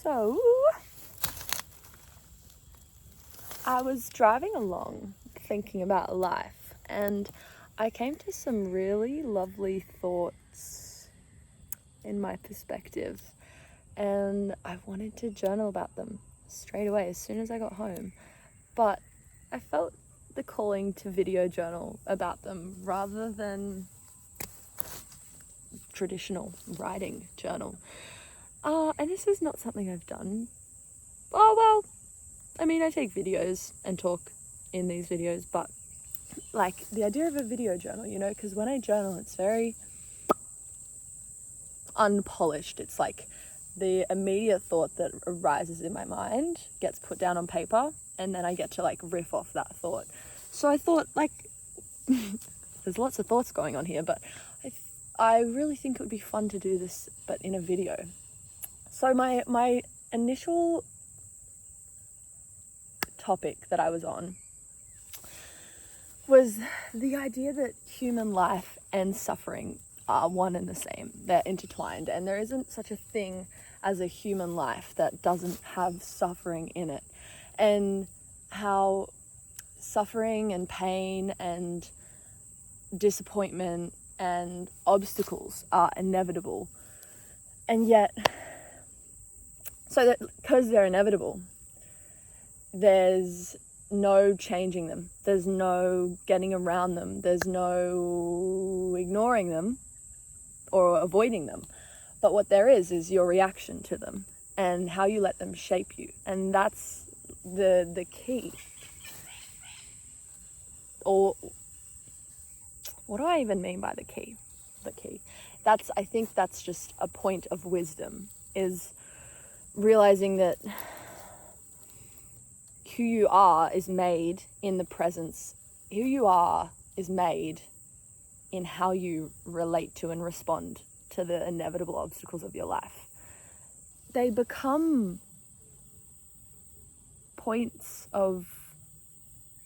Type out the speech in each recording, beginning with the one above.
So, I was driving along thinking about life, and I came to some really lovely thoughts in my perspective, and I wanted to journal about them straight away as soon as I got home. But I felt the calling to video journal about them rather than traditional writing journal. And this is not something I've done. I take videos and talk in these videos, but like the idea of a video journal, because when I journal, it's very unpolished. It's like the immediate thought that arises in my mind gets put down on paper, and then I get to riff off that thought. So I thought there's lots of thoughts going on here, but I really think it would be fun to do this, but in a video. So my initial topic that I was on was the idea that human life and suffering are one and the same. They're intertwined, and there isn't such a thing as a human life that doesn't have suffering in it, and how suffering and pain and disappointment and obstacles are inevitable. And yet, so that because they're inevitable, there's no changing them, there's no getting around them, there's no ignoring them or avoiding them. But what there is your reaction to them and how you let them shape you. And that's the key. Or what do I even mean by the key? I think that's just a point of wisdom, is realizing that who you are is made in the presence. Who you are is made in how you relate to and respond to the inevitable obstacles of your life. They become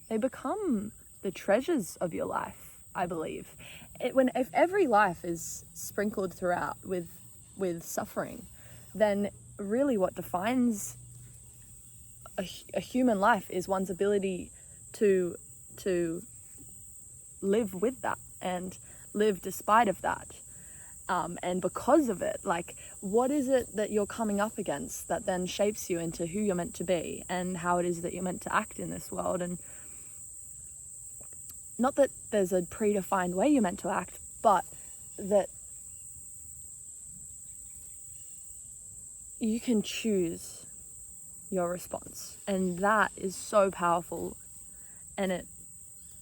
they become the treasures of your life, I believe. If every life is sprinkled throughout with suffering, then really what defines a human life is one's ability to live with that and live despite of that. And because of it, what is it that you're coming up against that then shapes you into who you're meant to be and how it is that you're meant to act in this world? And not that there's a predefined way you're meant to act, but that you can choose your response. And that is so powerful, and it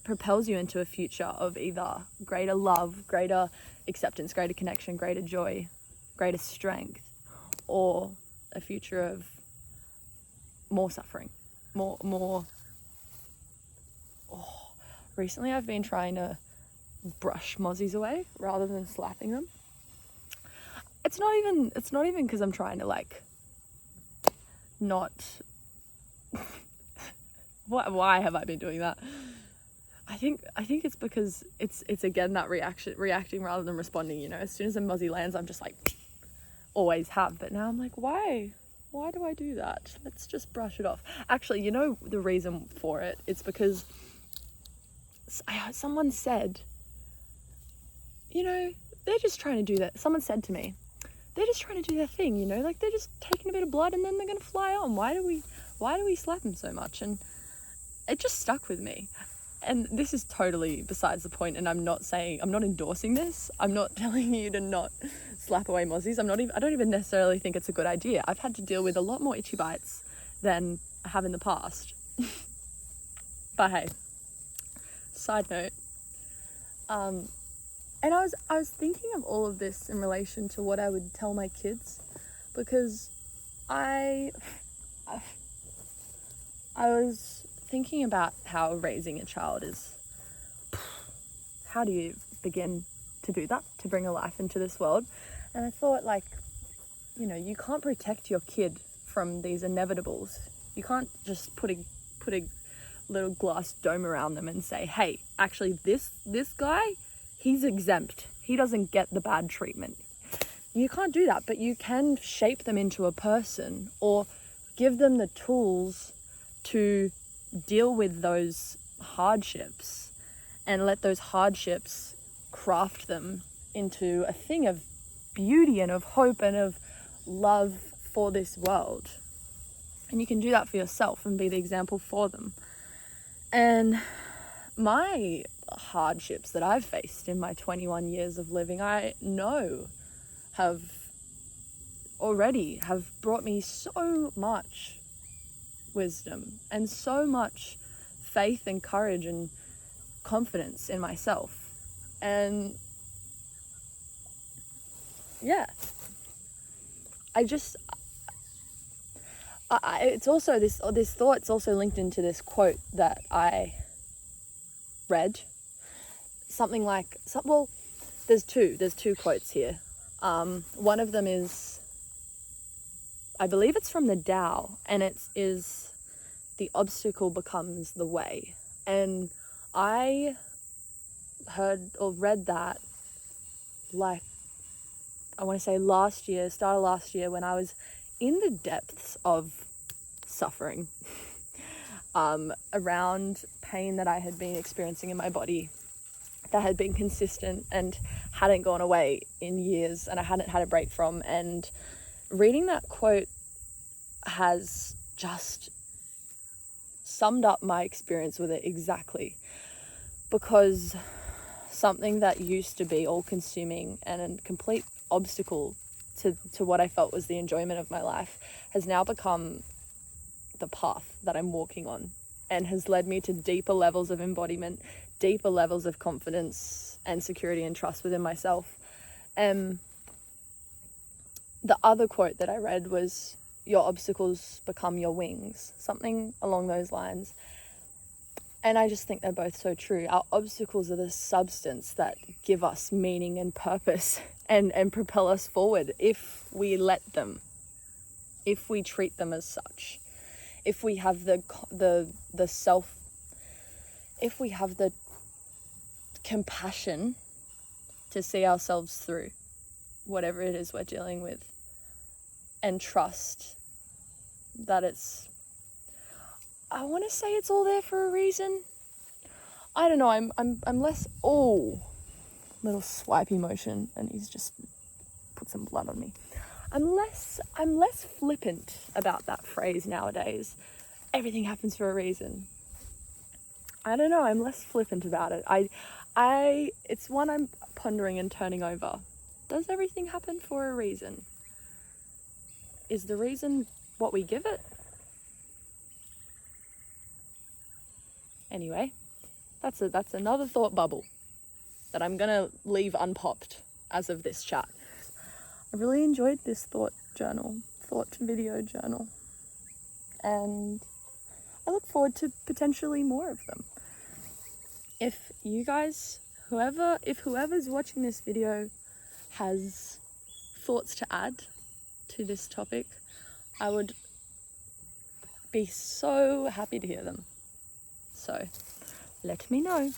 propels you into a future of either greater love, greater acceptance, greater connection, greater joy, greater strength, or a future of more suffering, more. Recently I've been trying to brush mozzies away rather than slapping them. It's not even because I'm trying to not why have I been doing that? I think it's because it's again that reacting rather than responding. As soon as a mozzie lands, I'm just always have. But now I'm why do I do that? Let's just brush it off. Actually, the reason for it, it's because someone said, they're just trying to do that. Someone said to me, they're just trying to do their thing, they're just taking a bit of blood and then they're going to fly on. Why do we slap them so much? And it just stuck with me. And this is totally besides the point, and I'm not endorsing this. I'm not telling you to not slap away mozzies. I don't even necessarily think it's a good idea. I've had to deal with a lot more itchy bites than I have in the past. But hey, side note, and I was thinking of all of this in relation to what I would tell my kids, because I was thinking about how raising a child is. How do you begin to do that, to bring a life into this world? And I thought, you can't protect your kid from these inevitables. You can't just put a little glass dome around them and say, hey, actually this guy, he's exempt. He doesn't get the bad treatment. You can't do that, but you can shape them into a person or give them the tools to deal with those hardships and let those hardships craft them into a thing of beauty and of hope and of love for this world. And you can do that for yourself and be the example for them. And my hardships that I've faced in my 21 years of living, I know have brought me so much wisdom and so much faith and courage and confidence in myself. And yeah, it's also this thought's also linked into this quote that I read. Something like, there's two quotes here. One of them is, I believe it's from the Tao, and it is, the obstacle becomes the way. And I heard or read that, like, I want to say start of last year, when I was in the depths of suffering around pain that I had been experiencing in my body that had been consistent and hadn't gone away in years, and I hadn't had a break from. And reading that quote has just summed up my experience with it exactly, because something that used to be all-consuming and a complete obstacle to what I felt was the enjoyment of my life has now become the path that I'm walking on, and has led me to deeper levels of embodiment, deeper levels of confidence and security and trust within myself. The other quote that I read was, your obstacles become your wings, something along those lines. And I just think they're both so true. Our obstacles are the substance that give us meaning and purpose and propel us forward if we let them, if we treat them as such, if we have the compassion to see ourselves through whatever it is we're dealing with, and trust that I want to say it's all there for a reason. I don't know, I'm less, little swipey motion, and he's just put some blood on me. I'm less flippant about that phrase nowadays. Everything happens for a reason. I don't know, I'm less flippant about it. It's one I'm pondering and turning over. Does everything happen for a reason? Is the reason what we give it? Anyway, that's another thought bubble that I'm gonna leave unpopped as of this chat. I really enjoyed this thought video journal, and I look forward to potentially more of them. If you guys, whoever's watching this video has thoughts to add to this topic, I would be so happy to hear them. So let me know.